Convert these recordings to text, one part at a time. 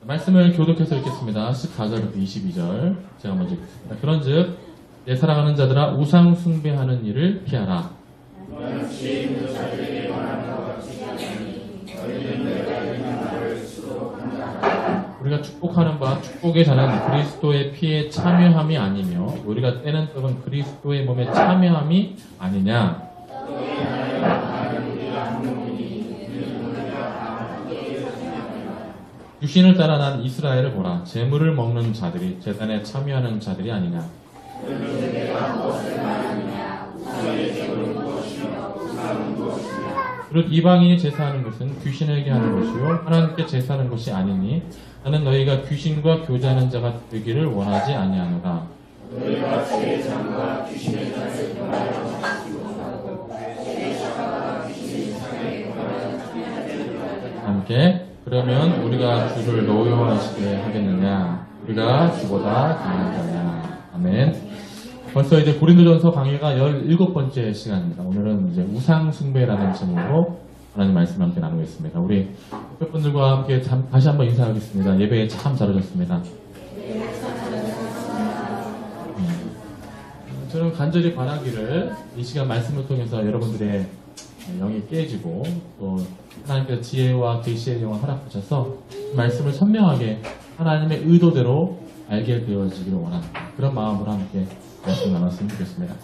말씀을 교독해서 읽겠습니다. 14절부터 22절 제가 먼저 읽겠습니다. 그런즉 내 사랑하는 자들아 우상 숭배하는 일을 피하라. 우리가 축복하는 바 축복의 자는 그리스도의 피에 참여함이 아니며 우리가 떼는 떡은 그리스도의 몸에 참여함이 아니냐. 육신을 따라 난 이스라엘을 보라. 제물을 먹는 자들이 제단에 참여하는 자들이 아니냐. 그릇 이방인이 제사하는 것은 귀신에게 하는 것이요 하나님께 제사하는 것이 아니니 나는 너희가 귀신과 교제하는 자가 되기를 원하지 아니하노라. 함께 그러면 우리가 주를 노여워하시게 하겠느냐? 우리가 주보다 강한 자냐? 아멘. 벌써 이제 고린도전서 강의가 17번째 시간입니다. 오늘은 이제 우상숭배라는 제목으로 하나님 말씀 함께 나누겠습니다. 우리 학교분들과 함께 다시 한번 인사하겠습니다. 예배에 참 잘 오셨습니다. 저는 간절히 바라기를 이 시간 말씀을 통해서 여러분들의 영이 깨지고 또 하나님께서 지혜와 계시의 영을 허락하셔서 말씀을 선명하게 하나님의 의도대로 알게 되어지기를 원합니다. 그런 마음으로 함께 말씀 나눴으면 좋겠습니다.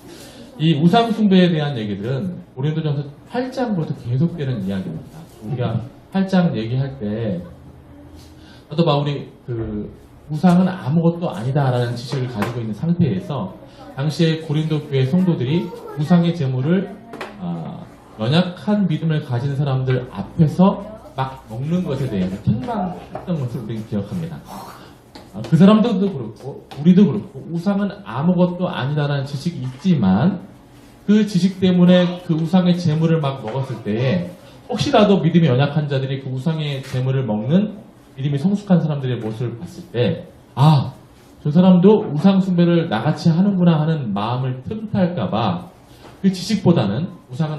이 우상숭배에 대한 얘기들은 고린도전서 8장부터 계속되는 이야기입니다. 우리가 8장 얘기할 때 사도 바울이 우상은 아무것도 아니다라는 지식을 가지고 있는 상태에서 당시에 고린도 교회 성도들이 우상의 제물을 연약한 믿음을 가진 사람들 앞에서 막 먹는 것에 대해서 책망했던 것을 우리는 기억합니다. 그 사람들도 그렇고 우리도 그렇고 우상은 아무것도 아니다라는 지식이 있지만 그 지식 때문에 그 우상의 제물을 막 먹었을 때에 혹시라도 믿음이 연약한 자들이 그 우상의 제물을 먹는 믿음이 성숙한 사람들의 모습을 봤을 때 저 사람도 우상 숭배를 나같이 하는구나 하는 마음을 틈탈까봐 그 지식보다는 우상은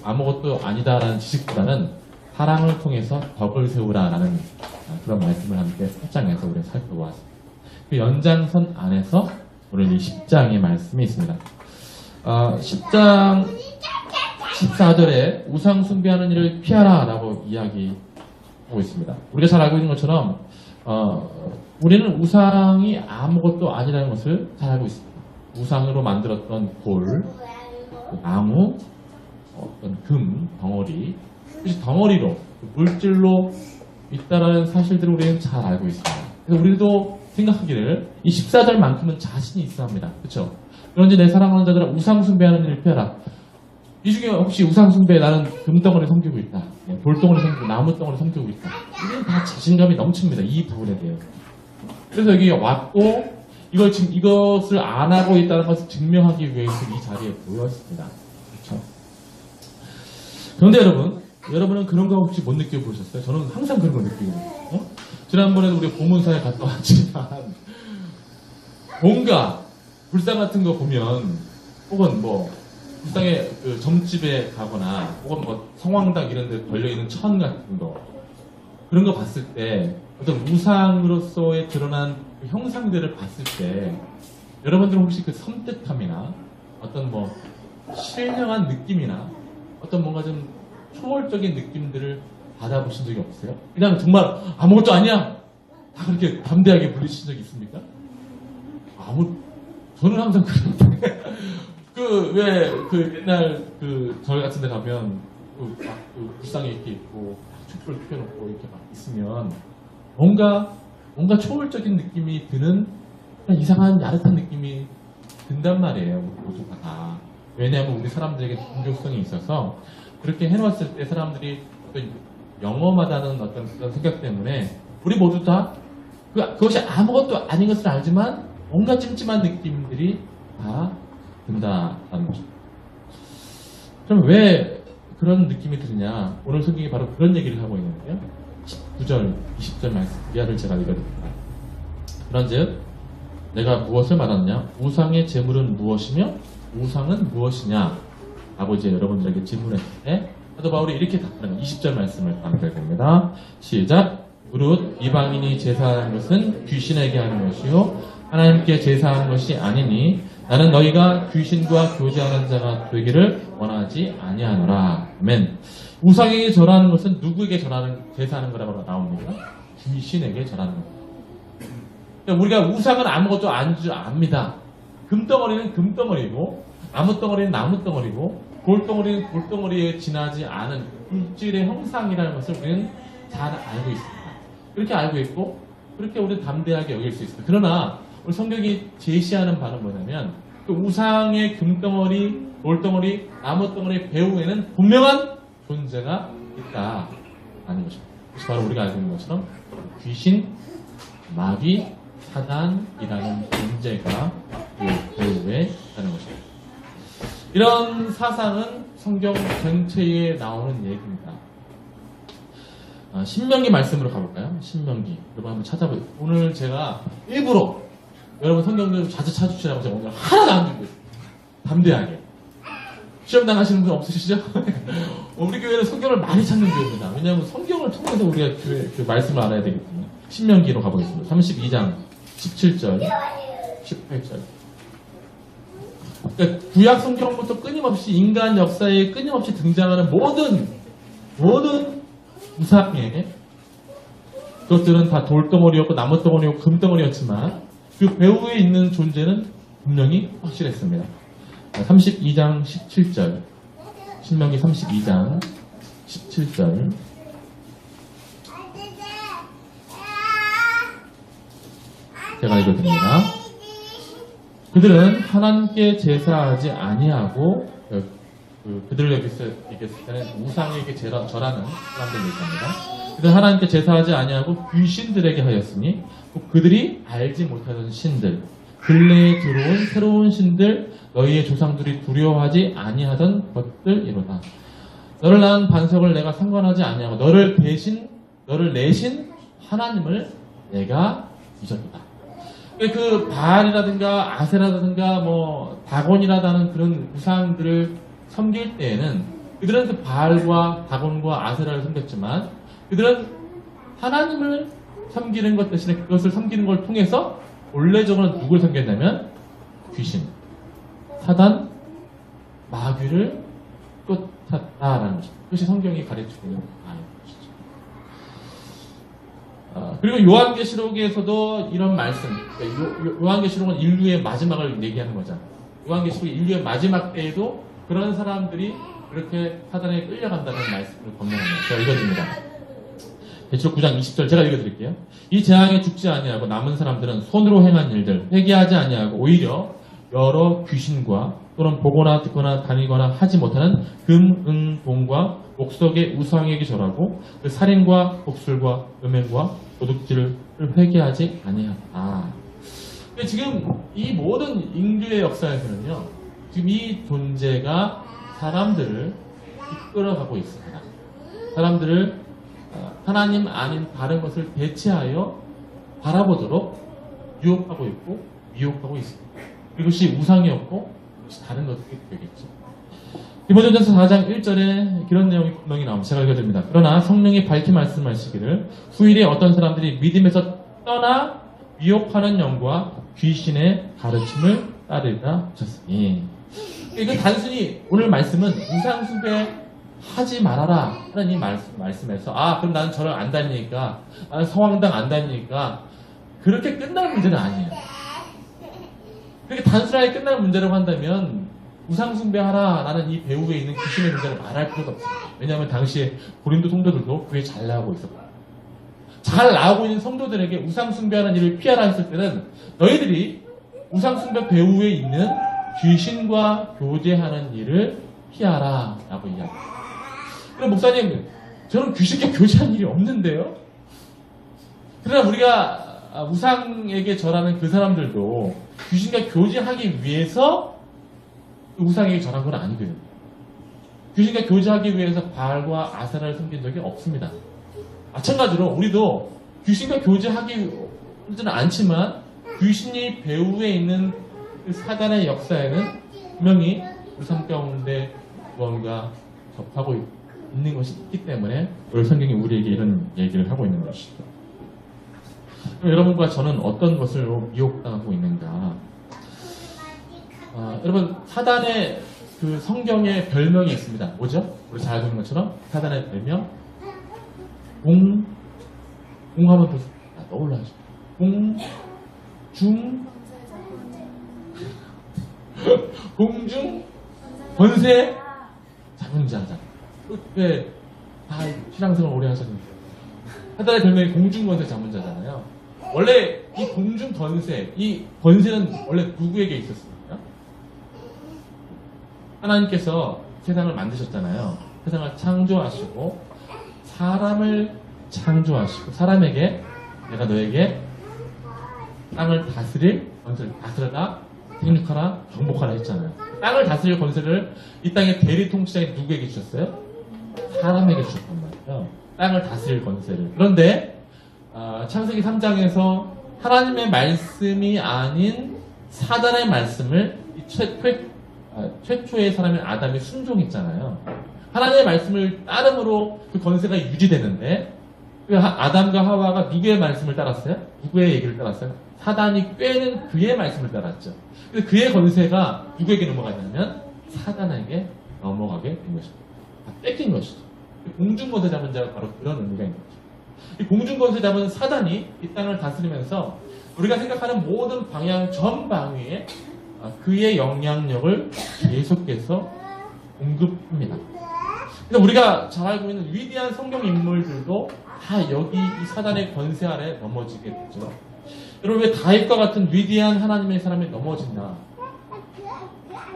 아무것도 아니다라는 지식보다는 사랑을 통해서 덕을 세우라라는 그런 말씀을 함께 8장에서 우리가 살펴보았습니다. 그 연장선 안에서 오늘 이 10장의 말씀이 있습니다. 10장 14절에 우상 숭배하는 일을 피하라라고 이야기하고 있습니다. 우리가 잘 알고 있는 것처럼 우리는 우상이 아무것도 아니라는 것을 잘 알고 있습니다. 우상으로 만들었던 돌, 나무, 어떤 금, 덩어리, 그것이 덩어리로 물질로 있다라는 사실들을 우리는 잘 알고 있습니다. 그래서 우리도 생각하기를 이 14절만큼은 자신이 있어 합니다. 그렇죠? 그런지 내 사랑하는 자들아 우상 숭배하는 일을 피하라. 이 중에 혹시 우상 숭배 나는 금덩어리 섬기고 있다, 돌덩어리 섬기고 나무덩어리 섬기고 있다, 이건 다 자신감이 넘칩니다. 이 부분에 대해서. 그래서 여기 왔고 이것을 안 하고 있다는 것을 증명하기 위해서 이 자리에 모였습니다. 그렇죠? 그런데 여러분은 그런 거 혹시 못 느껴보셨어요? 저는 항상 그런 걸 느끼고 있어요. 지난번에도 우리 보문사에 갔다 왔지만 뭔가 불상 같은 거 보면 혹은 불상의 그 점집에 가거나 혹은 성황당 이런 데 걸려있는 천 같은 거 그런 거 봤을 때 어떤 우상으로서의 드러난 그 형상들을 봤을 때 여러분들은 혹시 그 섬뜩함이나 어떤 신령한 느낌이나 어떤 뭔가 좀 초월적인 느낌들을 받아보신 적이 없어요? 그냥 정말 아무것도 아니야! 다 그렇게 담대하게 물리친 적이 있습니까? 저는 항상 그런데 옛날 절 같은 데 가면 불상에 이렇게 있고 촛불 켜놓고 이렇게 막 있으면 뭔가 초월적인 느낌이 드는 이상한 야릇한 느낌이 든단 말이에요. 모두가 다. 왜냐하면 우리 사람들에게 종교성이 있어서 그렇게 해놓았을 때 사람들이 영험하다는 어떤 그런 생각 때문에 우리 모두 다 그것이 아무것도 아닌 것을 알지만 뭔가 찜찜한 느낌들이 다 든다는 거죠. 그럼 왜 그런 느낌이 드느냐? 오늘 성경이 바로 그런 얘기를 하고 있는데요. 19절, 20절 말씀 이하를 제가 읽어드립니다. 그런즉 내가 무엇을 말하느냐? 우상의 제물은 무엇이며 우상은 무엇이냐? 라고 이제 여러분들에게 질문했을 때 사도 바울이 이렇게 답하는 20절 말씀을 강조해 봅니다. 시작! 무릇 이방인이 제사하는 것은 귀신에게 하는 것이요 하나님께 제사하는 것이 아니니 나는 너희가 귀신과 교제하는 자가 되기를 원하지 아니하노라. 아멘. 우상에게 절하는 것은 누구에게 제사하는 거라고 나옵니까? 귀신에게 절하는 겁니다. 그러니까 우리가 우상은 아무것도 압니다. 금덩어리는 금덩어리고 나무덩어리는 나무덩어리고 돌덩어리는 돌덩어리에 지나지 않은 물질의 형상이라는 것을 우리는 잘 알고 있습니다. 그렇게 알고 있고 그렇게 우리는 담대하게 여길 수 있습니다. 그러나 우리 성경이 제시하는 바는 뭐냐면 그 우상의 금덩어리, 돌덩어리, 나무덩어리 배후에는 분명한 존재가 있다라는 것입니다. 그것이 바로 우리가 알고 있는 것처럼 귀신, 마귀, 사단이라는 존재가 그 배후에 있다는 것입니다. 이런 사상은 성경 전체에 나오는 얘기입니다. 신명기 말씀으로 가볼까요? 신명기. 여러분 한번 찾아보세요. 오늘 제가 일부러 여러분 성경을 자주 찾으시라고 제가 오늘 하나도 안 주고 있어요. 담대하게. 시험 당하시는 분 없으시죠? 우리 교회는 성경을 많이 찾는 교회입니다. 왜냐하면 성경을 통해서 우리가 그 말씀을 알아야 되거든요. 신명기로 가보겠습니다. 32장 17절, 18절. 그러니까 구약 성경부터 끊임없이 인간 역사에 끊임없이 등장하는 모든 우상에 그것들은 다 돌덩어리였고 나무덩어리였고 금덩어리였지만 그 배후에 있는 존재는 분명히 확실했습니다. 32장 17절 신명기 32장 17절 제가 읽어드립니다. 그들은 하나님께 제사하지 아니하고 그들을 얘기했을 때는 우상에게 절하는 사람들 얘기합니다. 그들은 하나님께 제사하지 아니하고 귀신들에게 하였으니 그들이 알지 못하던 신들 근래에 들어온 새로운 신들 너희의 조상들이 두려워하지 아니하던 것들이로다. 너를 낳은 반석을 내가 상관하지 아니하고 너를 내신 하나님을 내가 잊었다. 그 바알이라든가 아세라든가 뭐 다곤이라는 그런 우상들을 섬길 때에는 그들은 그 바알과 다곤과 아세라를 섬겼지만 그들은 하나님을 섬기는 것 대신에 그것을 섬기는 걸 통해서 본래적으로 누굴 섬겼냐면 귀신, 사단, 마귀를 쫓았다라는 것입니다. 그것이 성경이 가르치고 있는 것이죠. 그리고 요한계시록에서도 이런 말씀, 요한계시록은 인류의 마지막을 얘기하는 거잖아요. 요한계시록 인류의 마지막 때에도 그런 사람들이 그렇게 사단에 끌려간다는 말씀을 권면합니다. 제가 읽어드립니다. 계시록 9장 20절 제가 읽어드릴게요. 이 재앙에 죽지 아니하고 남은 사람들은 손으로 행한 일들 회개하지 아니하고 오히려 여러 귀신과 또는 보거나 듣거나 다니거나 하지 못하는 금, 은, 동과 목석의 우상에게 절하고 그 살인과 복술과 음행과 도둑질을 회개하지 아니하다. 지금 이 모든 인류의 역사에서는요, 지금 이 존재가 사람들을 이끌어가고 있습니다. 사람들을 하나님 아닌 다른 것을 대체하여 바라보도록 유혹하고 있고 미혹하고 있습니다. 이것이 우상이었고 이것이 다른 것들이 되겠죠. 디모데전서 4장 1절에 그런 내용이 분명히 나옵니다. 제가 읽어드립니다. 그러나 성령이 밝히 말씀하시기를 후일에 어떤 사람들이 믿음에서 떠나 미혹하는 영과 귀신의 가르침을 따르리라 하셨으니, 이거 단순히 오늘 말씀은 우상숭배 하지 말아라 하는 이 말씀에서 그럼 나는 저를 안 다니니까 나는 성황당 안 다니니까 그렇게 끝날 문제는 아니에요. 그렇게 단순하게 끝날 문제라고 한다면 우상숭배하라 라는 이 배후에 있는 귀신의 문제를 말할 필요가 없어요. 왜냐하면 당시에 고린도 성도들도 교회에 잘 나가고 있었거든요. 잘 나오고 있는 성도들에게 우상숭배하는 일을 피하라 했을 때는 너희들이 우상숭배 배후에 있는 귀신과 교제하는 일을 피하라 라고 이야기합니다. 그럼 목사님, 저는 귀신과 교제하는 일이 없는데요? 그러나 우리가 우상에게 절하는 그 사람들도 귀신과 교제하기 위해서 우상에게 절한 건 아니거든요. 귀신과 교제하기 위해서 바알과 아세라를 섬긴 적이 없습니다. 마찬가지로 우리도 귀신과 교제하기는 않지만 귀신이 배후에 있는 그 사단의 역사에는 분명히 우리 삶 가운데 무언가 접하고 있는 것이 있기 때문에 오늘 성경이 우리에게 이런 얘기를 하고 있는 것이죠. 그럼 여러분과 저는 어떤 것을 미혹당하고 있는가? 여러분, 사단의 그 성경에 별명이 있습니다. 뭐죠? 우리 잘 알고 있는 것처럼 사단의 별명 공하면 또 떠올라야죠. 공중 권세 잡은 자잖아. 왜 다 신앙생활 오래 하셨는데 사단의 별명이 공중 권세 잡은 자잖아요. 원래 이 공중 권세, 이 권세는 원래 누구에게 있었습니까? 하나님께서 세상을 만드셨잖아요. 세상을 창조하시고 사람을 창조하시고 사람에게 내가 너에게 땅을 다스릴 권세를 다스려라, 생육하라, 정복하라 했잖아요. 땅을 다스릴 권세를 이 땅의 대리 통치자인 누구에게 주셨어요? 사람에게 주셨단 말이에요. 땅을 다스릴 권세를. 그런데 창세기 3장에서 하나님의 말씀이 아닌 사단의 말씀을 최초의 사람인 아담이 순종했잖아요. 하나님의 말씀을 따름으로 그 권세가 유지되는데 아담과 하와가 누구의 말씀을 따랐어요? 누구의 얘기를 따랐어요? 사단이 꾀는 그의 말씀을 따랐죠. 그래서 그의 권세가 누구에게 넘어갔냐면 사단에게 넘어가게 된 것입니다. 뺏긴 것이죠. 공중권세 잡은 자가 바로 그런 의미가 있는 거죠. 이 공중권세 잡은 사단이 이 땅을 다스리면서 우리가 생각하는 모든 방향 전방위에 그의 영향력을 계속해서 공급합니다. 그래서 우리가 잘 알고 있는 위대한 성경 인물들도 다 여기 이 사단의 권세 아래 넘어지게 되죠. 여러분, 왜 다윗과 같은 위대한 하나님의 사람이 넘어진다?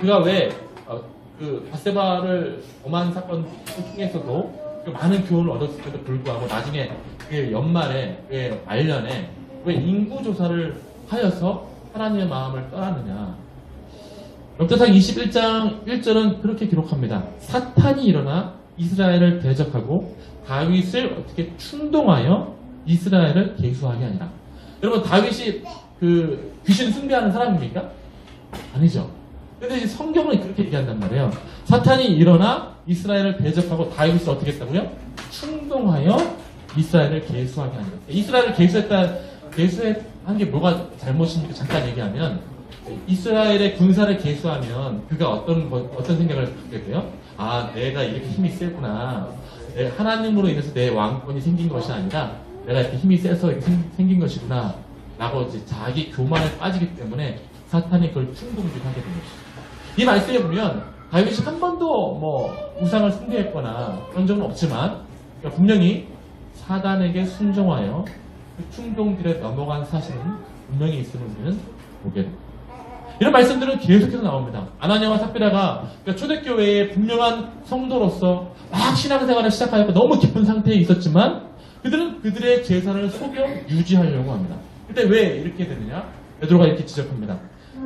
그가 왜 그 바세바를 엄한 사건 통해서도 많은 교훈을 얻었음에도 불구하고 나중에 그 연말에 그 말년에 왜 인구 조사를 하여서 하나님의 마음을 떠났느냐? 역대상 21장 1절은 그렇게 기록합니다. 사탄이 일어나 이스라엘을 대적하고 다윗을 어떻게 충동하여 이스라엘을 계수하게 하니라. 여러분, 다윗이 그 귀신 숭배하는 사람입니까? 아니죠. 근데 이제 성경은 그렇게 얘기한단 말이에요. 사탄이 일어나 이스라엘을 대적하고 다윗을 어떻게 했다고요? 충동하여 이스라엘을 계수하게 하니라. 이스라엘을 계수한 게 뭐가 잘못입니까? 잠깐 얘기하면 이스라엘의 군사를 계수하면 그가 어떤 생각을 갖게 돼요? 아, 내가 이렇게 힘이 세구나. 하나님으로 인해서 내 왕권이 생긴 것이 아니라 내가 이렇게 힘이 세서 이렇게 생긴 것이구나. 라고 이제 자기 교만에 빠지기 때문에 사탄이 그걸 충동하게 되는 것이죠. 이 말씀에 보면 다윗이 한 번도 우상을 숭배했거나 그런 적은 없지만 그러니까 분명히 사단에게 순종하여 그 충동들에 넘어간 사실은 분명히 있음을 우리는 보게 됩니다. 이런 말씀들은 계속해서 나옵니다. 아나니아와 삽비라가 그러니까 초대교회의 분명한 성도로서 막 신앙생활을 시작하였고 너무 깊은 상태에 있었지만 그들은 그들의 재산을 속여 유지하려고 합니다. 그때 왜 이렇게 되느냐? 베드로가 이렇게 지적합니다.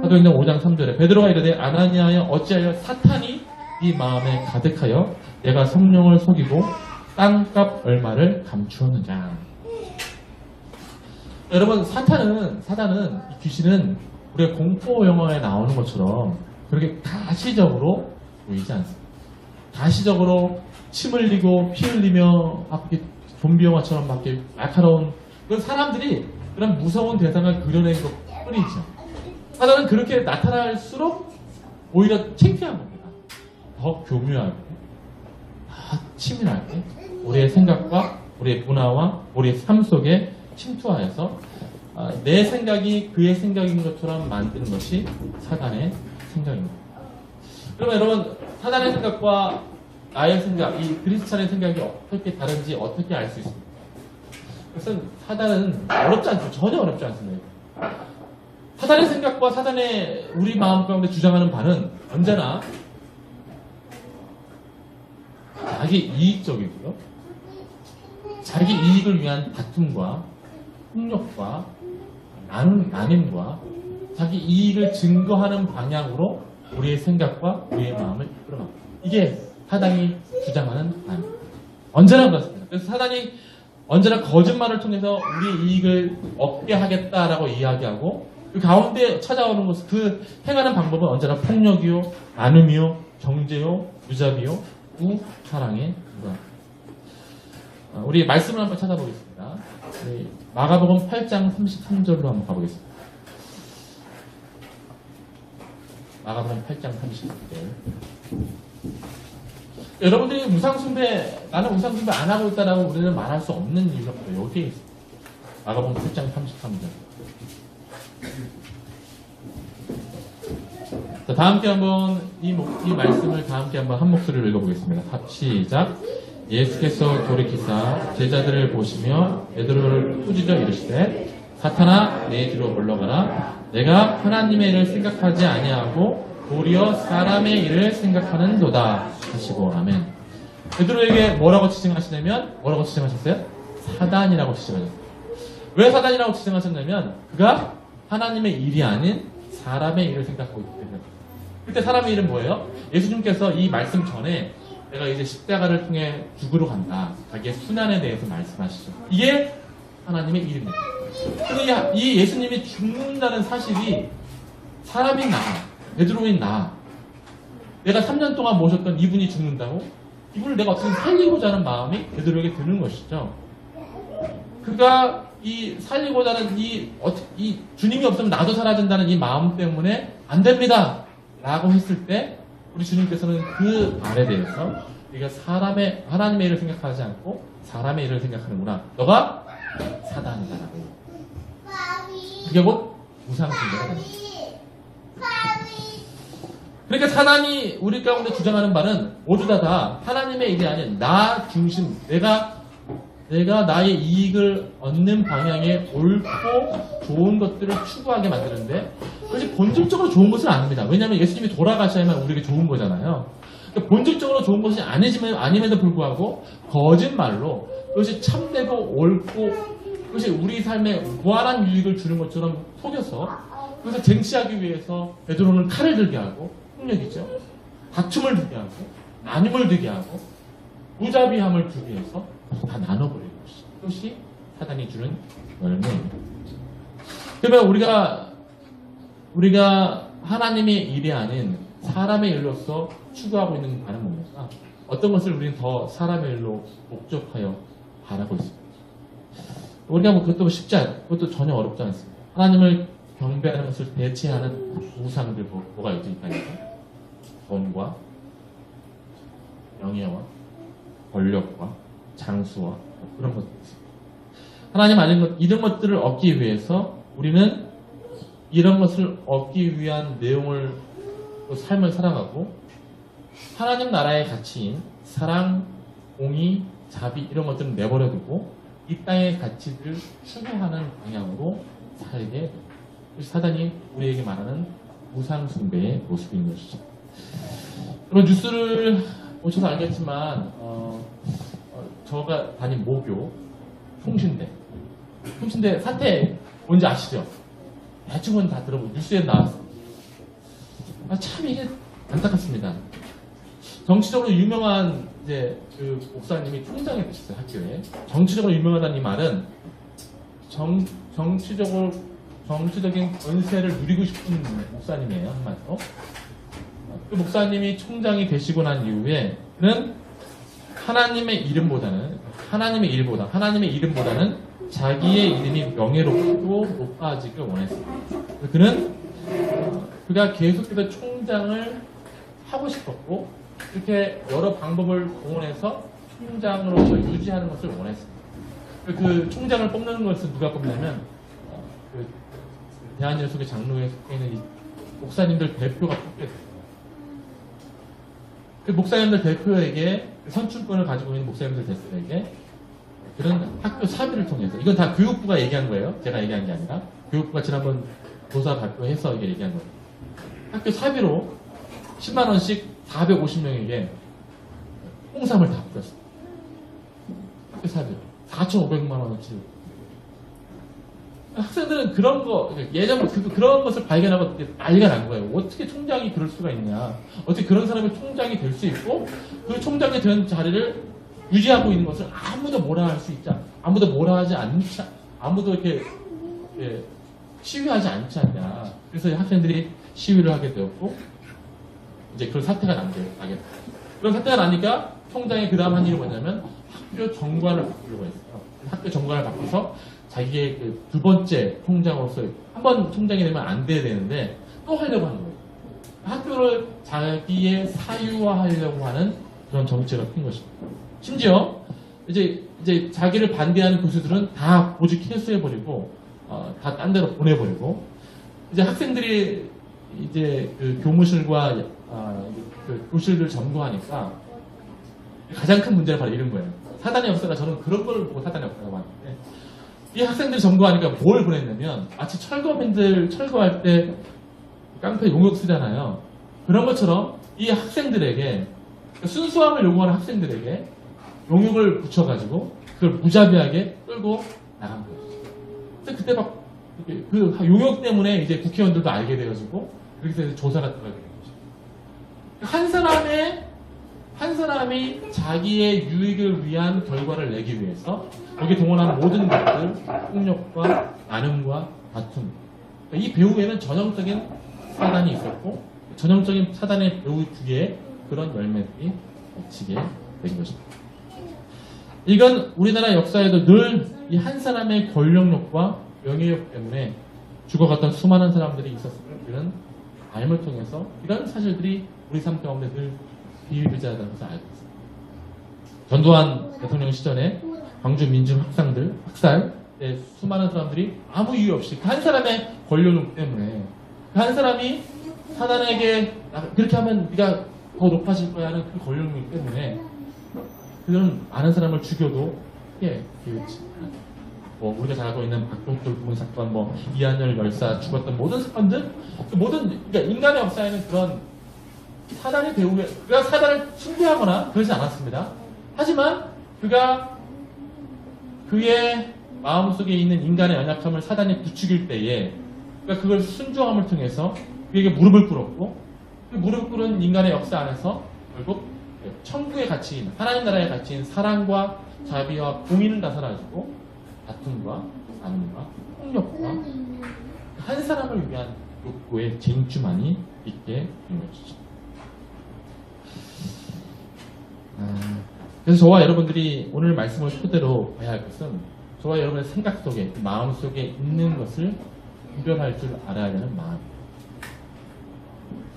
사도행전 5장 3절에 베드로가 이르되 아나니아여 어찌하여 사탄이 네 마음에 가득하여 내가 성령을 속이고 땅값 얼마를 감추었느냐. 여러분, 사단은 이 귀신은 우리가 공포 영화에 나오는 것처럼 그렇게 가시적으로 보이지 않습니다. 가시적으로 침 흘리고 피 흘리며 막 이렇게 좀비 영화처럼 막 이렇게 날카로운 그런 사람들이 그런 무서운 대상을 그려낸 것 뿐이죠. 사단은 그렇게 나타날수록 오히려 창피한 겁니다. 더 교묘하게, 더 치밀하게 우리의 생각과 우리의 문화와 우리의 삶 속에 침투하여서 내 생각이 그의 생각인 것처럼 만드는 것이 사단의 생각입니다. 그러면 여러분, 사단의 생각과 나의 생각, 이 크리스찬의 생각이 어떻게 다른지 어떻게 알 수 있습니까? 그것은 사단은 어렵지 않죠. 전혀 어렵지 않습니다. 사단의 생각과 사단의 우리 마음 가운데 주장하는 바는 언제나 자기 이익적이고요. 자기 이익을 위한 다툼과 폭력과 나눔과 자기 이익을 증거하는 방향으로 우리의 생각과 우리의 마음을 이끌어갑니다. 이게 사단이 주장하는 바입니다. 언제나 그렇습니다. 그래서 사단이 언제나 거짓말을 통해서 우리의 이익을 얻게 하겠다라고 이야기하고 그 가운데 찾아오는 것은 그 행하는 방법은 언제나 폭력이요, 나눔이요, 경제요, 무자비요, 사랑의 우리 말씀을 한번 찾아보겠습니다. 마가복음 8장 33절로 한번 가보겠습니다. 마가복음 8장 33절. 여러분들이 우상숭배, 나는 우상숭배 안 하고 있다라고 우리는 말할 수 없는 이유가 바로 여기에 있습니다. 마가복음 8장 33절. 자, 다 함께 한번 이 말씀을 다 함께 한번 한 목소리로 읽어보겠습니다. 시작. 예수께서 돌이키사 제자들을 보시며 베드로를 꾸짖어 이르시되 사탄아 내 뒤로 물러가라. 내가 하나님의 일을 생각하지 아니하고 도리어 사람의 일을 생각하는도다 하시고 아멘. 베드로에게 뭐라고 지칭하시냐면 뭐라고 지칭하셨어요? 사단이라고 지칭하셨어요. 왜 사단이라고 지칭하셨냐면 그가 하나님의 일이 아닌 사람의 일을 생각하고 있기 때문에. 그때 사람의 일은 뭐예요? 예수님께서 이 말씀 전에 내가 이제 십자가를 통해 죽으러 간다. 자기의 순환에 대해서 말씀하시죠. 이게 하나님의 일입니다. 근데 이 예수님이 죽는다는 사실이 사람인 나, 베드로인 나, 내가 3년 동안 모셨던 이분이 죽는다고? 이분을 내가 어떻게 살리고자 하는 마음이 베드로에게 드는 것이죠. 그가 이 살리고자 하는 이 주님이 없으면 나도 사라진다는 이 마음 때문에 안 됩니다. 라고 했을 때 우리 주님께서는 그 말에 대해서 우리가 하나님의 일을 생각하지 않고 사람의 일을 생각하는구나. 너가 사단이다라고. 그게 곧 우상숭배가 됩니다. 그러니까 사단이 우리 가운데 주장하는 바는 모두 다 하나님의 일이 아닌 나 중심, 내가 나의 이익을 얻는 방향에 옳고 좋은 것들을 추구하게 만드는데 그것이 본질적으로 좋은 것은 아닙니다. 왜냐하면 예수님이 돌아가셔야만 우리에게 좋은 거잖아요. 그러니까 본질적으로 좋은 것이 아님에도 불구하고 거짓말로 그것이 참되고 옳고 그것이 우리 삶에 무한한 유익을 주는 것처럼 속여서 그래서 쟁취하기 위해서 베드로는 칼을 들게 하고 폭력이죠. 다툼을 들게 하고 나눔을 들게 하고 무자비함을 주기 위해서 다 나눠버리는 것이 그것이 사단이 주는 열매입니다. 그러면 우리가 하나님의 일이 아닌 사람의 일로서 추구하고 있는 바는 뭡니까? 어떤 것을 우리는 더 사람의 일로 목적하여 바라고 있습니다. 우리가 그것도 쉽지 않고 그것도 전혀 어렵지 않습니다. 하나님을 경배하는 것을 대체하는 우상들 뭐가 있을까요? 돈과 명예와 권력과 장수와 그런 것들 있습니다. 하나님 아닌 이런 것들을 얻기 위해서 우리는 이런 것을 얻기 위한 내용을 삶을 살아가고 하나님 나라의 가치인 사랑, 공의, 자비 이런 것들은 내버려두고 이 땅의 가치들을 추구하는 방향으로 살게 됩니다. 사단이 우리에게 말하는 우상숭배의 모습인 것이죠. 여러분 뉴스를 보셔서 알겠지만 저가 다닌 모교 통신대 사태 뭔지 아시죠? 대충은 다 들어보고 뉴스에 나왔어요. 참 이게 안타깝습니다. 정치적으로 유명한 이제 그 목사님이 총장이 되셨어요. 학교에. 정치적으로 유명하다는 이 말은 정치적인 권세를 누리고 싶은 목사님이에요. 한마디로. 그 목사님이 총장이 되시고 난 이후에 그는 하나님의 이름보다는 자기의 이름이 명예롭고 높아지길 원했습니다. 그는 그가 계속해서 총장을 하고 싶었고 이렇게 여러 방법을 동원해서 총장으로서 유지하는 것을 원했습니다. 그 총장을 뽑는 것을 누가 뽑냐면 그 대한예수교 장로회 속해 있는 이 목사님들 대표가 뽑게 돼요. 그 목사님들 대표에게 선출권을 가지고 있는 목사님들 대표에게 그런 학교 사비를 통해서 이건 다 교육부가 얘기한 거예요. 제가 얘기한 게 아니라 교육부가 지난번 조사 발표해서 이게 얘기한 거예요. 학교 사비로 10만 원씩 450명에게 홍삼을 다 뿌렸어요. 학교 사비로 4,500만 원어치. 학생들은 그런 거 예전부터 그런 것을 발견하고 난리가 난 거예요. 어떻게 총장이 그럴 수가 있냐? 어떻게 그런 사람이 총장이 될 수 있고 그 총장이 된 자리를 유지하고 있는 것을 아무도 뭐라 할 수 있지 않, 아무도 뭐라 하지 않지, 아무도 이렇게 시위하지 않지 않냐. 그래서 학생들이 시위를 하게 되었고 이제 그런 사태가 나게 됐어요. 그런 사태가 나니까 총장이 그 다음 한 일이 뭐냐면 학교 정관을 바꾸려고 했어요. 학교 정관을 바꿔서 자기의 그 두 번째 총장으로서 한 번 총장이 되면 안 돼야 되는데 또 하려고 하는 거예요. 학교를 자기의 사유화하려고 하는 그런 정치가 핀 것입니다. 심지어 이제 자기를 반대하는 교수들은 다 보직 해소해버리고 다 딴 데로 보내버리고 이제 학생들이 이제 그 교무실과 그 교실들 점거하니까 가장 큰 문제는 바로 이런 거예요. 사단의 역사가 저는 그런 걸 보고 사단의 역사라고 하는데 이 학생들이 점거하니까 뭘 보냈냐면 마치 철거민들 철거할 때 깡패 용역 쓰잖아요. 그런 것처럼 이 학생들에게 순수함을 요구하는 학생들에게 용역을 붙여가지고 그걸 무자비하게 끌고 나간 거예요. 그래서 그때 막 그 용역 때문에 이제 국회의원들도 알게 돼가지고 그렇게 해서 조사가 들어가게 된 거죠. 한 사람이 자기의 유익을 위한 결과를 내기 위해서 여기 동원하는 모든 것들, 폭력과 나눔과 다툼. 이 배후에는 전형적인 사단이 있었고 전형적인 사단의 배후 뒤에 그런 열매들이 맺히게 된 것입니다. 이건 우리나라 역사에도 늘 이 한 사람의 권력욕과 명예욕 때문에 죽어갔던 수많은 사람들이 있었음을 우리는 삶을 통해서 이런 사실들이 우리 삶 가운데 늘 비일비재하다는 것을 알고 있습니다. 전두환 대통령 시절에 광주 민중 학살 때 수많은 사람들이 아무 이유 없이 그 한 사람의 권력욕 때문에 그 한 사람이 사단에게 그렇게 하면 네가 더 높아질 거야 하는 그 권력욕 때문에 그런 많은 사람을 죽여도 뭐 우리가 잘 알고 있는 박동돌 부분 사건, 뭐 이한열 열사 죽었던 모든 사건들, 그러니까 인간의 역사에는 그런 사단의 배후에 그가 사단을 숭배하거나 그러지 않았습니다. 하지만 그가 그의 마음속에 있는 인간의 연약함을 사단이 부추길 때에 그러니까 그걸 순종함을 통해서 그에게 무릎을 꿇었고 그 무릎 꿇은 인간의 역사 안에서 결국 천국의 가치인 하나님 나라의 가치인 사랑과 자비와 공의는 다 사라지고 다툼과 나눔과 폭력과 한 사람을 위한 욕구의 쟁취만이 있게 된 것이죠. 그래서 저와 여러분들이 오늘 말씀을 토대로 봐야 할 것은 저와 여러분의 생각 속에 마음 속에 있는 것을 구별할 줄 알아야 되는 마음입니다.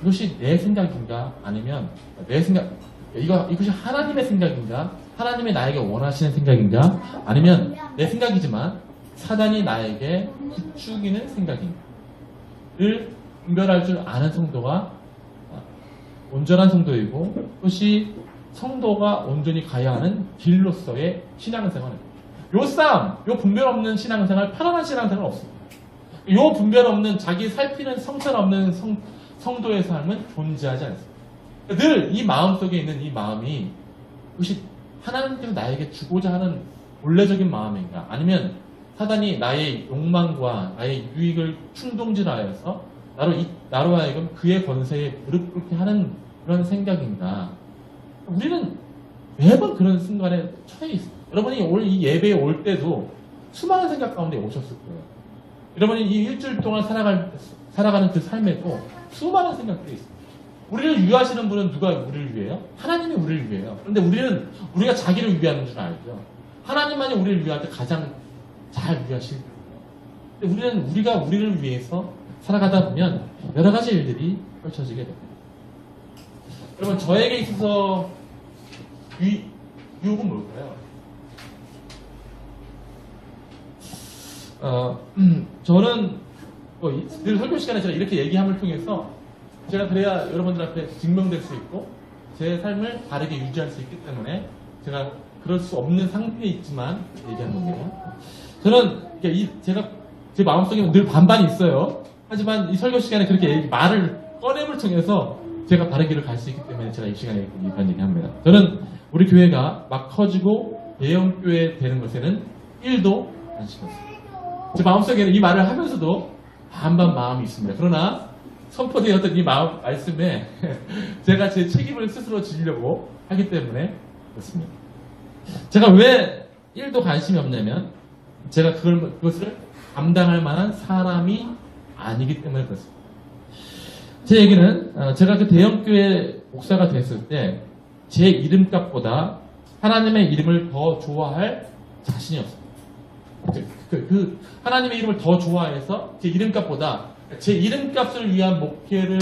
이것이 내 생각인가 아니면 이것이 하나님의 생각인가 하나님의 나에게 원하시는 생각인가 아니면 내 생각이지만 사단이 나에게 부추기는 생각인가를 분별할 줄 아는 성도가 온전한 성도이고 그것이 성도가 온전히 가야 하는 길로서의 신앙생활입니다. 요 분별 없는 신앙생활, 편안한 신앙생활 없습니다. 요 분별 없는 자기 살피는 성찰 없는 성도의 삶은 존재하지 않습니다. 늘 이 마음 속에 있는 이 마음이 혹시 하나님께서 나에게 주고자 하는 본래적인 마음인가 아니면 사단이 나의 욕망과 나의 유익을 충동질하여서 나로 하여금 그의 권세에 무릎 꿇게 하는 그런 생각인가. 우리는 매번 그런 순간에 처해 있습니다. 여러분이 올 이 예배에 올 때도 수많은 생각 가운데 오셨을 거예요. 여러분이 이 일주일 동안 살아가는 그 삶에도 수많은 생각들이 있습니다. 우리를 위하시는 분은 누가 우리를 위해요? 하나님이 우리를 위해요. 그런데 우리가 자기를 위하는 줄 알죠. 하나님만이 우리를 위할 때 가장 잘 위하실 거예요. 근데 우리가 우리를 위해서 살아가다 보면 여러 가지 일들이 펼쳐지게 됩니다. 여러분 저에게 있어서 유혹은 뭘까요? 저는 늘 설교 시간에 제가 이렇게 얘기함을 통해서 제가 그래야 여러분들 앞에 증명될 수 있고 제 삶을 바르게 유지할 수 있기 때문에 제가 그럴 수 없는 상태에 있지만 얘기하는 겁니다. 저는 제가 제 마음속에 늘 반반이 있어요. 하지만 이 설교 시간에 그렇게 말을 꺼냄을 통해서 제가 바른 길을 갈 수 있기 때문에 제가 이 시간에 이런 얘기합니다. 저는 우리 교회가 막 커지고 대형교회 되는 것에는 1도 관심이 없습니다. 제 마음속에는 이 말을 하면서도 반반 마음이 있습니다. 그러나 선포되었던 이 말씀에 제가 제 책임을 스스로 지려고 하기 때문에 그렇습니다. 제가 왜 1도 관심이 없냐면 제가 그것을 감당할 만한 사람이 아니기 때문에 그렇습니다. 제 얘기는 제가 그 대형교회 목사가 됐을 때 제 이름값보다 하나님의 이름을 더 좋아할 자신이 없어요. 하나님의 이름을 더 좋아해서 제 이름값보다 제 이름값을 위한 목회를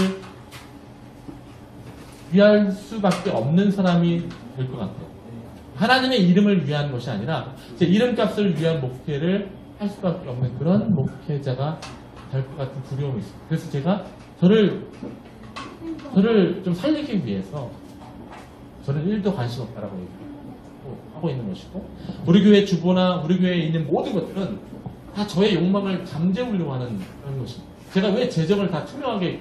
위할 수밖에 없는 사람이 될 것 같아요. 하나님의 이름을 위한 것이 아니라 제 이름값을 위한 목회를 할 수밖에 없는 그런 목회자가 될 것 같은 두려움이 있어요. 그래서 제가 저를 좀 살리기 위해서 저는 1도 관심 없다라고 하고 있는 것이고, 우리 교회 주보나 우리 교회에 있는 모든 것들은 다 저의 욕망을 잠재우려고 하는 그런 것입니다. 제가 왜 재정을 다 투명하게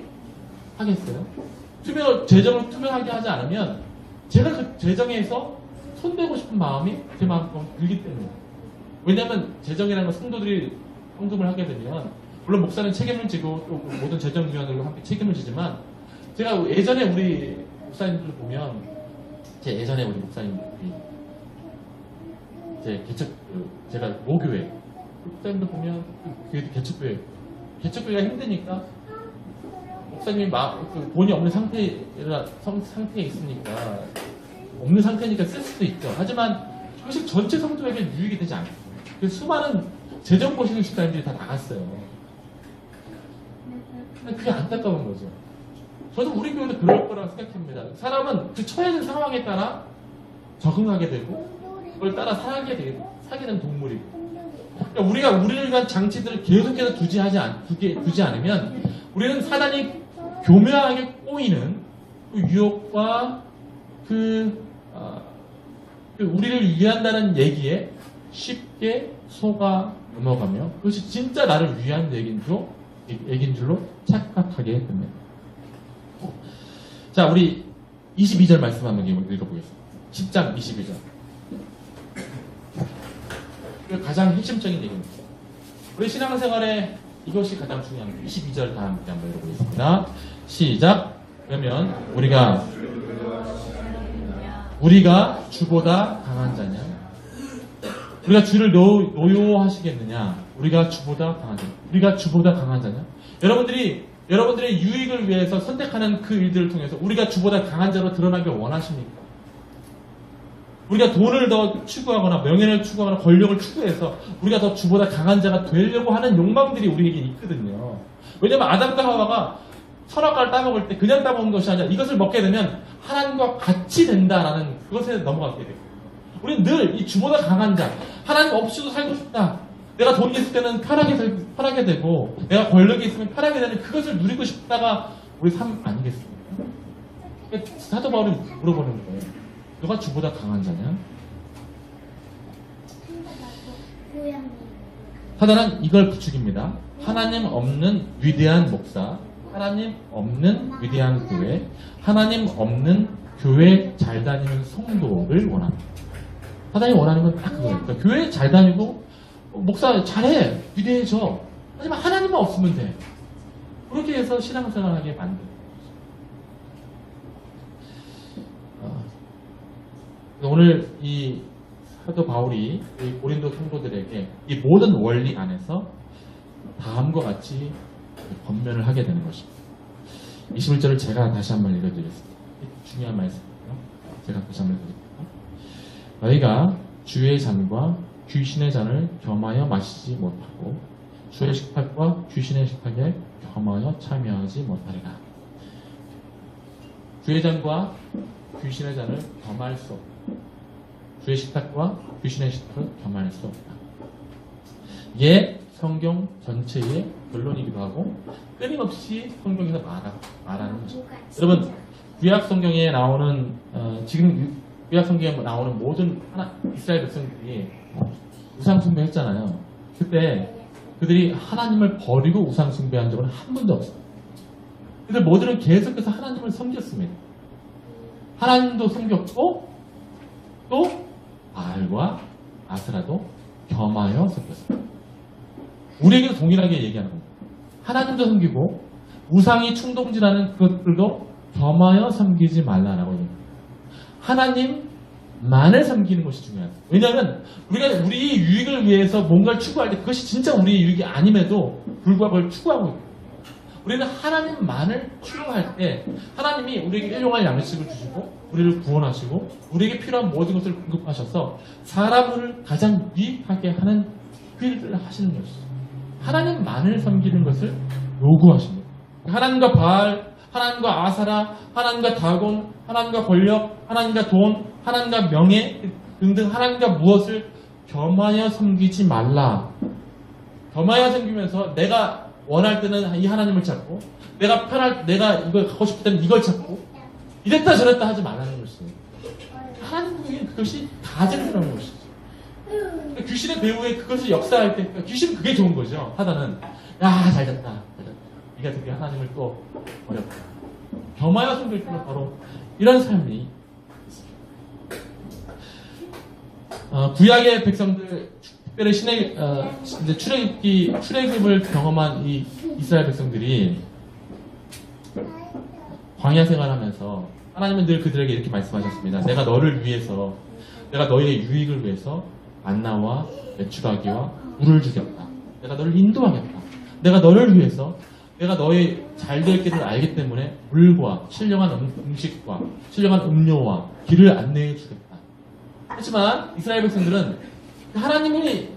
하겠어요? 재정을 투명하게 하지 않으면 제가 그 재정에서 손대고 싶은 마음이 제 마음에 들기 때문에. 왜냐하면 재정이라는 건 성도들이 헌금을 하게 되면 물론 목사는 책임을 지고 또 모든 재정위원들과 함께 책임을 지지만, 제가 예전에 우리 목사님들을 보면 제 예전에 우리 목사님들이 제가 모교회 목사님들 보면 개척교회가 힘드니까 목사님이 돈이 없는 상태에 있으니까 없는 상태니까 쓸 수도 있죠. 하지만 사실 전체 성도에게 유익이 되지 않아요. 그래서 수많은 재정 보시는 집사님들이 다 나갔어요. 그게 안타까운 거죠. 저도 우리 교회도 그럴 거라고 생각합니다. 사람은 그 처해진 상황에 따라 적응하게 되고 그걸 따라 사게 되는 동물이고, 그러니까 우리가 우리를 위한 장치들을 계속해서 두지 않으면 우리는 사단이 교묘하게 꼬이는 그 유혹과 우리를 위한다는 얘기에 쉽게 속아 넘어가며 그것이 진짜 나를 위한 얘기인 줄로 착각하게 됩니다. 자, 우리 22절 말씀 한번 읽어보겠습니다. 10장 22절. 가장 핵심적인 얘기입니다. 우리 신앙생활에 이것이 가장 중요합니다. 22절 다 함께 한번 읽어보겠습니다. 시작. 그러면 우리가 주보다 강한 자냐? 우리가 주를 노여하시겠느냐? 우리가 주보다 강한 자냐? 여러분들의 유익을 위해서 선택하는 그 일들을 통해서 우리가 주보다 강한 자로 드러나길 원하십니까? 우리가 돈을 더 추구하거나 명예를 추구하거나 권력을 추구해서 우리가 더 주보다 강한 자가 되려고 하는 욕망들이 우리에게 있거든요. 왜냐하면 아담과 하와가 선악과를 따먹을 때 그냥 따먹은 것이 아니라 이것을 먹게 되면 하나님과 같이 된다라는 그것에 넘어가게 되고, 우리는 늘 이 주보다 강한 자, 하나님 없이도 살고 싶다. 내가 돈이 있을 때는 편하게 되고 내가 권력이 있으면 편하게 되는 그것을 누리고 싶다가 우리 삶 아니겠습니까? 그러니까 사도 바울이 물어보는 거예요. 너가 주보다 강한 자냐? 사단은 이걸 부추깁니다. 하나님 없는 위대한 목사, 하나님 없는 위대한 교회, 하나님 없는 교회 잘 다니는 성도를 원합니다. 사단이 원하는 건 딱 그거예요. 그러니까 교회 잘 다니고 목사 잘해, 위대해져. 하지만 하나님만 없으면 돼. 그렇게 해서 신앙생활하게 만드는 거죠. 오늘 이 사도 바울이 이 고린도 성도들에게 이 모든 원리 안에서 다음과 같이 권면을 하게 되는 것입니다. 21절을 제가 다시 한번 읽어드리겠습니다. 중요한 말씀이에요. 제가 다시 한번 읽어드릴게요. 너희가 주의 잔과 귀신의 잔을 겸하여 마시지 못하고 주의 식탁과 귀신의 식탁에 겸하여 참여하지 못하리라. 주의 잔과 귀신의 잔을 겸할 수 없다. 주의 식탁과 귀신의 식탁을 겸할 수 없다. 이게 성경 전체의 결론이기도 하고 끊임없이 성경에서 말하는 것입니다. 여러분, 구약 성경에 나오는 지금 구약 성경에 나오는 모든 이스라엘 백성들이 우상 숭배했잖아요. 그때 그들이 하나님을 버리고 우상 숭배한 적은 한 번도 없어요. 그들 모두는 계속해서 하나님을 섬겼습니다. 하나님도 섬겼고 또 바알과 아스라도 겸하여 섬겼습니다. 우리에게도 동일하게 얘기하는 겁니다. 하나님도 섬기고 우상이 충동질하는 그것들도 겸하여 섬기지 말라라고 얘기합니다. 하나님만을 섬기는 것이 중요합니다. 왜냐하면 우리가 우리의 유익을 위해서 뭔가를 추구할 때 그것이 진짜 우리의 유익이 아님에도 불구하고 그걸 추구하고 있고, 우리는 하나님만을 추구할 때 하나님이 우리에게 일용할 양식을 주시고 우리를 구원하시고 우리에게 필요한 모든 것을 공급하셔서 사람을 가장 유익하게 하는 그 일을 하시는 것이죠. 하나님만을 섬기는 것을 요구하십니다. 하나님과 바알, 하나님과 아사라, 하나님과 다곤, 하나님과 권력, 하나님과 돈, 하나님과 명예 등등 하나님과 무엇을 겸하여 섬기지 말라. 겸하여 섬기면서 내가 원할 때는 이 하나님을 찾고 내가 이걸 갖고 싶을 때는 이걸 찾고 이랬다 저랬다 하지 말라는 것이에요. 하나님에게 그것이 가증스러운 것이죠. 귀신의 배후에 그것을 역사할 때 귀신은 그게 좋은 거죠. 사단은 야 잘됐다. 네가 드디어 하나님을 또 어렵다. 겸하여 섬길 때는 바로 이런 삶이 있습니다. 구약의 백성들 특별히 출애굽을 경험한 이 이스라엘 백성들이 광야 생활하면서 하나님은 늘 그들에게 이렇게 말씀하셨습니다. 내가 너를 위해서, 내가 너희의 유익을 위해서 만나와 메추라기와 물을 주겠다. 내가 너를 인도하겠다. 내가 너를 위해서, 내가 너의 잘될 길을 알기 때문에 물과 신령한 음식과 신령한 음료와 길을 안내해 주겠다. 하지만 이스라엘 백성들은 하나님이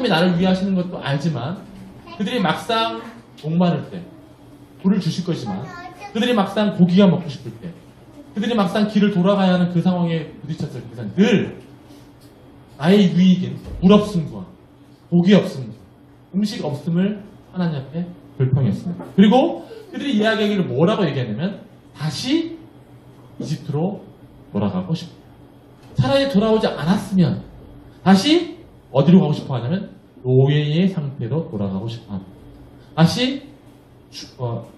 나를 위하시는 것도 알지만 그들이 막상 목마를 때 물을 주실 것이지만 그들이 막상 고기가 먹고 싶을 때 그들이 막상 길을 돌아가야 하는 그 상황에 부딪혔을 때는 늘 나의 유익인 물 없음과 고기 없음, 음식 없음을 하나님 앞에 불평했습니다. 그리고 그들이 이야기하기를 뭐라고 얘기하냐면 다시 이집트로 돌아가고 싶다. 차라리 돌아오지 않았으면 다시 어디로 가고 싶어 하냐면 노예의 상태로 돌아가고 싶어 합니다. 다시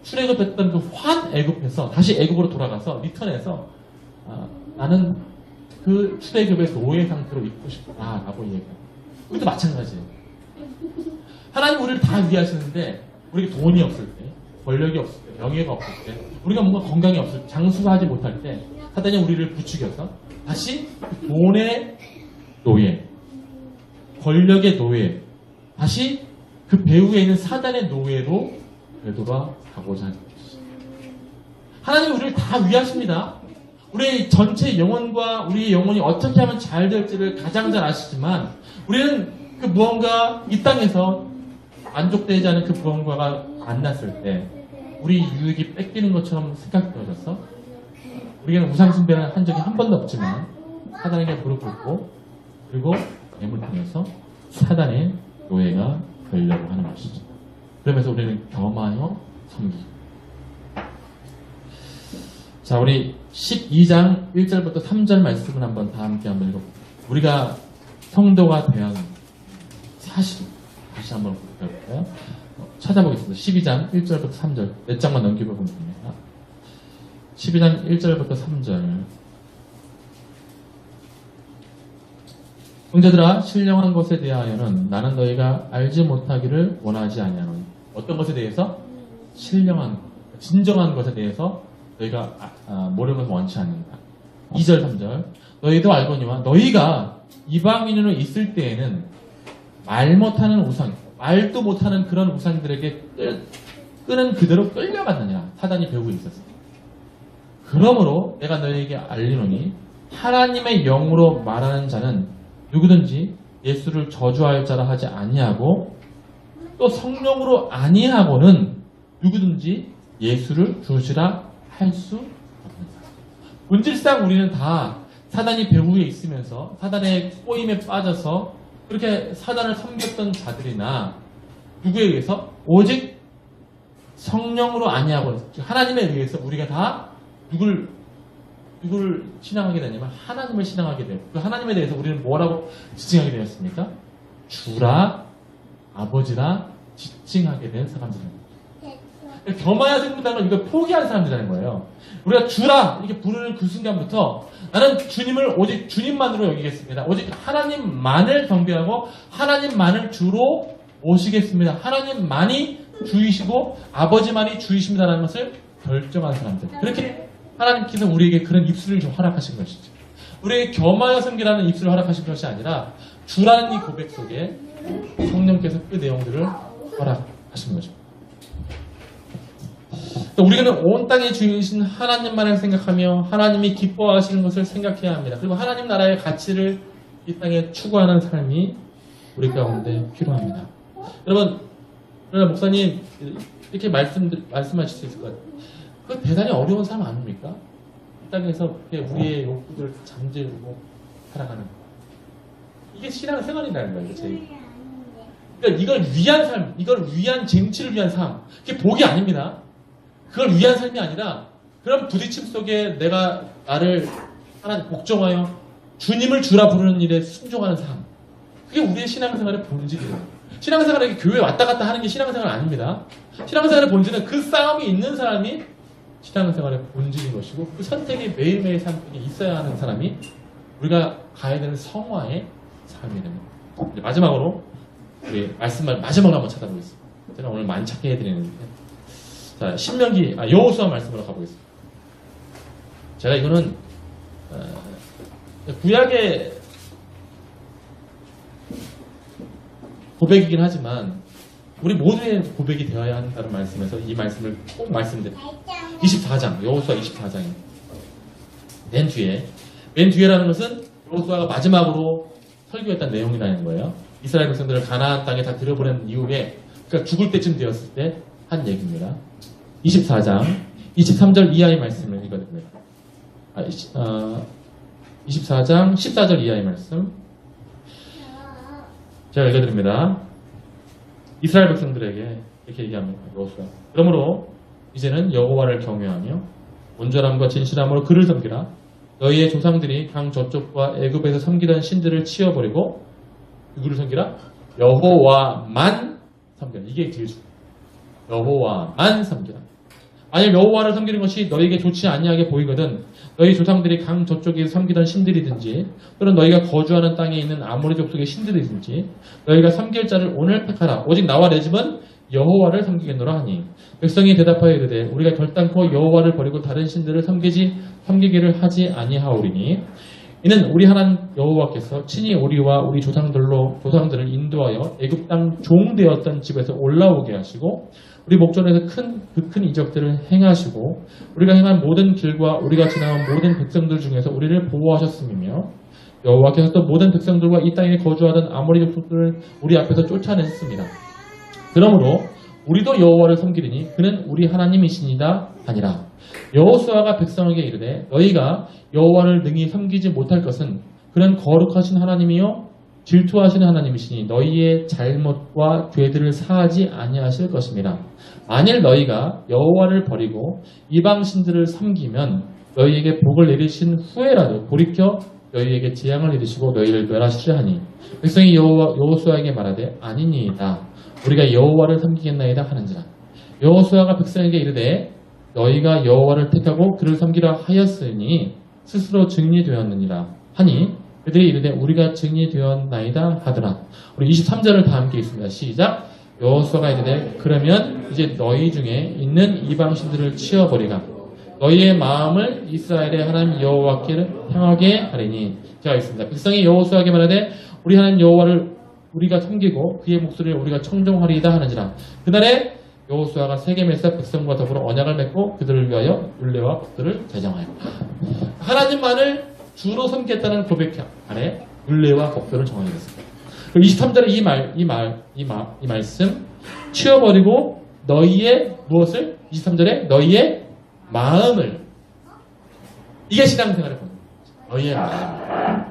출애굽했던 그 환 애굽에서 다시 애굽으로 돌아가서 리턴해서 나는 그 출애굽의 노예 상태로 있고 싶다라고 얘기해요. 우리도 마찬가지예요. 하나님 우리를 다 위하시는데 우리가 돈이 없을 때, 권력이 없을 때, 명예가 없을 때, 우리가 뭔가 건강이 없을 때, 장수하지 못할 때 사단이 우리를 부추겨서 다시 그 돈의 노예, 권력의 노예, 다시 그 배후에 있는 사단의 노예로 되돌아가고자 하는 것이죠. 하나님이 우리를 다 위하십니다. 우리의 전체 영혼과 우리의 영혼이 어떻게 하면 잘 될지를 가장 잘 아시지만 우리는 그 무언가 이 땅에서 만족되지 않은 그 무언가가 만났을 때 우리 유익이 뺏기는 것처럼 생각되어져서 우리는 우상숭배를 한 적이 한 번도 없지만 사단에게 무릎 꿇고 그리고 예물 통해서 사단의 노예가 되려고 하는 것이죠. 그러면서 우리는 겸하여 섬기고. 자, 우리 12장 1절부터 3절 말씀을 한번 다 함께 한번 읽어볼게요. 우리가 성도가 되었는 사실 다시 한번 볼까요? 찾아보겠습니다. 12장 1절부터 3절 몇 장만 넘겨보면 됩니다. 12장 1절부터 3절 형제들아 신령한 것에 대하여는 나는 너희가 알지 못하기를 원하지 아니하노니. 어떤 것에 대해서? 신령한 것, 진정한 것에 대해서 너희가 모르는 것을 원치 않는다. 2절 3절 너희도 알거니와 너희가 이방인으로 있을 때에는 말 못하는 우상, 말도 못하는 그런 우상들에게 끄는 그대로 끌려갔느냐. 사단이 배후에 있었어. 그러므로 내가 너희에게 알리노니 하나님의 영으로 말하는 자는 누구든지 예수를 저주할 자라 하지 아니하고 또 성령으로 아니하고는 누구든지 예수를 주시라 할 수 없는다. 본질상 우리는 다 사단이 배후에 있으면서 사단의 꼬임에 빠져서 그렇게 사단을 섬겼던 자들이나 누구에 의해서 오직 성령으로 아니하고 하나님에 의해서 우리가 다 누구를 신앙하게 되냐면 하나님을 신앙하게 돼요. 그 하나님에 대해서 우리는 뭐라고 지칭하게 되었습니까? 주라, 아버지라 지칭하게 된 사람들입니다. 겸하여 섬긴다는 건 이걸 포기한 사람들이라는 거예요. 우리가 주라 이렇게 부르는 그 순간부터 나는 주님을 오직 주님만으로 여기겠습니다. 오직 하나님만을 경배하고 하나님만을 주로 모시겠습니다. 하나님만이 주이시고 아버지만이 주이십니다라는 것을 결정한 사람들. 그렇게 하나님께서 우리에게 그런 입술을 좀 허락하신 것이죠. 우리에게 겸하여 섬기라는 입술을 허락하신 것이 아니라 주라는 이 고백 속에 성령께서 그 내용들을 허락하신 거죠. 우리는 온 땅의 주인이신 하나님만을 생각하며 하나님이 기뻐하시는 것을 생각해야 합니다. 그리고 하나님 나라의 가치를 이 땅에 추구하는 삶이 우리 가운데 필요합니다. 여러분, 그러나 목사님 이렇게 말씀하실 수 있을 것 같아요. 그 대단히 어려운 삶 아닙니까? 이 땅에서 우리의 욕구들을 잠재우고 살아가는 거. 이게 신앙생활이라는 거예요. 그러니까 이걸 위한 삶, 이걸 위한 쟁취를 위한 삶, 그게 복이 아닙니다. 그걸 위한 삶이 아니라 그런 부딪힘 속에 내가 나를 하나님 복종하여 주님을 주라 부르는 일에 순종하는 삶. 그게 우리의 신앙생활의 본질이에요. 신앙생활에 교회 왔다 갔다 하는 게 신앙생활 아닙니다. 신앙생활의 본질은 그 싸움이 있는 사람이 신앙생활의 본질인 것이고 그 선택이 매일매일 삶 속에 있어야 하는 사람이 우리가 가야 되는 성화의 삶이 됩니다. 이제 마지막으로 우리 말씀을 마지막으로 한번 찾아보겠습니다. 제가 오늘 많이 찾게 해드리는데 자, 신명기, 여호수아 말씀으로 가보겠습니다. 제가 이거는 구약의 고백이긴 하지만 우리 모두의 고백이 되어야 한다는 말씀에서 이 말씀을 꼭 말씀드립니다. 24장, 여호수아 24장입니다. 맨 뒤에라는 것은 여호수아가 마지막으로 설교했던 내용이라는 거예요. 이스라엘 백성들을 가나안 땅에 다 들여보낸 이후에 그러니까 죽을 때쯤 되었을 때 한 얘기입니다. 24장 23절 이하의 말씀을 읽어드립니다. 24장 14절 이하의 말씀 제가 읽어드립니다. 이스라엘 백성들에게 이렇게 얘기합니다. 여호수아. 그러므로 이제는 여호와를 경외하며 온전함과 진실함으로 그를 섬기라. 너희의 조상들이 강 저쪽과 애굽에서 섬기던 신들을 치워버리고 누구를 섬기라? 여호와만 섬기라. 이게 길죠. 여호와만 섬기라. 만약 여호와를 섬기는 것이 너희에게 좋지 아니하게 보이거든 너희 조상들이 강 저쪽에서 섬기던 신들이든지 또는 너희가 거주하는 땅에 있는 아모리 족속의 신들이든지 너희가 섬길 자를 오늘 택하라. 오직 나와 내 집은 여호와를 섬기겠노라 하니 백성이 대답하여 이르되 우리가 결단코 여호와를 버리고 다른 신들을 섬기기를 하지 아니하오리니 이는 우리 하나님 여호와께서 친히 우리와 우리 조상들을 인도하여 애굽 땅 종되었던 집에서 올라오게 하시고 우리 목전에서 큰 이적들을 행하시고 우리가 행한 모든 길과 우리가 지나온 모든 백성들 중에서 우리를 보호하셨음이며 여호와께서 또 모든 백성들과 이 땅에 거주하던 아모리 족속들을 우리 앞에서 쫓아냈습니다. 그러므로 우리도 여호와를 섬기리니 그는 우리 하나님이시니라 하니라. 여호수아가 백성에게 이르되 너희가 여호와를 능히 섬기지 못할 것은 그는 거룩하신 하나님이요 질투하시는 하나님이시니 너희의 잘못과 죄들을 사하지 아니하실 것입니다. 만일 너희가 여호와를 버리고 이방 신들을 섬기면 너희에게 복을 내리신 후에라도 돌이켜 너희에게 재앙을 내리시고 너희를 멸하시려 하니 백성이 여호수아에게 말하되 아니니이다. 우리가 여호와를 섬기겠나이다 하는지라. 여호수아가 백성에게 이르되 너희가 여호와를 택하고 그를 섬기라 하였으니 스스로 증리되었느니라 하니 그들이 이르되 우리가 증리되었나이다 하더라. 우리 23절을 다 함께 읽습니다. 시작. 여호수아가 이르되 그러면 이제 너희 중에 있는 이방신들을 치워버리라. 너희의 마음을 이스라엘의 하나님 여호와께 향하게 하리니. 제가 읽습니다. 백성이 여호수아에게 말하되 우리 하나님 여호와를 우리가 섬기고 그의 목소리를 우리가 청종하리이다 하는지라. 그날에 여호수아가 세겜에서 백성과 더불어 언약을 맺고 그들을 위하여 율례와 법들을 제정하였다. 하나님만을 주로 섬기겠다는 고백 아래 율례와 법들을 정하겠습니다. 23절에 이 말씀 치워버리고 너희의 무엇을? 23절에 너희의 마음을. 이게 신앙생활의 본질. 너희의 마음.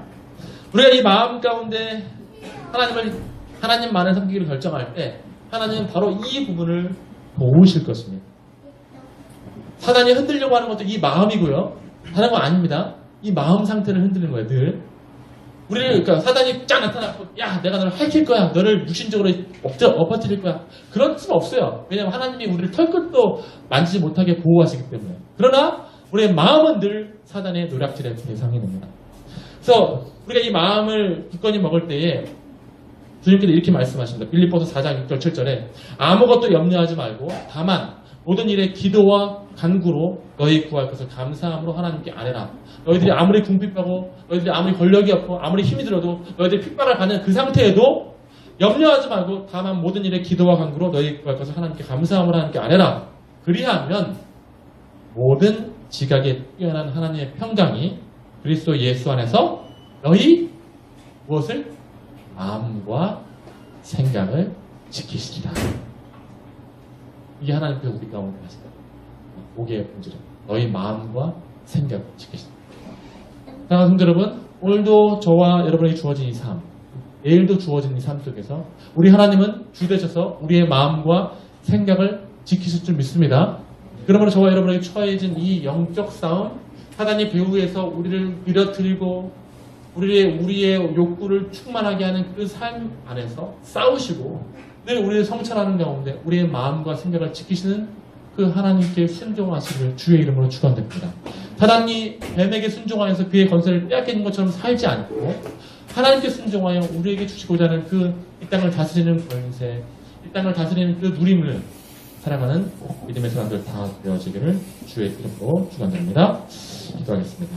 우리가 이 마음 가운데 하나님만을 섬기기를 결정할 때 하나님은 바로 이 부분을 도우실 것입니다. 사단이 흔들려고 하는 것도 이 마음이고요. 다른 건 아닙니다. 이 마음 상태를 흔드는 거예요. 늘. 그러니까 사단이 쫙 나타나고 야 내가 너를 핥힐 거야. 너를 육신적으로 엎어뜨릴 거야. 그런 수는 없어요. 왜냐하면 하나님이 우리를 털끝도 만지지 못하게 보호하시기 때문에. 그러나 우리의 마음은 늘 사단의 노략질의 대상이 됩니다. 그래서 우리가 이 마음을 굳건히 먹을 때에 주님께서 이렇게 말씀하십니다. 빌립보서 4장 6절 7절에 아무것도 염려하지 말고 다만 모든 일에 기도와 간구로 너희 구할 것을 감사함으로 하나님께 아뢰라. 너희들이 아무리 궁핍하고 너희들이 아무리 권력이 없고 아무리 힘이 들어도 너희들이 핍박을 받는 그 상태에도 염려하지 말고 다만 모든 일에 기도와 간구로 너희 구할 것을 하나님께 감사함으로 하나님께 아뢰라. 그리하면 모든 지각에 뛰어난 하나님의 평강이 그리스도 예수 안에서 너희 무엇을? 마음과 생각을 지키시리라. 이게 하나님께서 우리 가운데 하시다. 복의 본질은 너희 마음과 생각을 지키시리라. 사랑하는 성도 여러분, 오늘도 저와 여러분에게 주어진 이 삶, 내일도 주어진 이 삶 속에서 우리 하나님은 주 되셔서 우리의 마음과 생각을 지키실 줄 믿습니다. 그러므로 저와 여러분에게 처해진 이 영적 싸움, 사단이 배후에서 우리를 밀어뜨리고 우리의 욕구를 충만하게 하는 그 삶 안에서 싸우시고 늘 우리를 성찰하는 가운데 우리의 마음과 생각을 지키시는 그 하나님께 순종하시기를 주의 이름으로 축원드립니다. 사단이 뱀에게 순종하여서 그의 권세를 빼앗기는 것처럼 살지 않고 하나님께 순종하여 우리에게 주시고자 하는 그 이 땅을 다스리는 권세, 이 땅을 다스리는 그 누림을 사랑하는 믿음의 사람들 다 되어지기를 주의 이름으로 축원드립니다. 기도하겠습니다.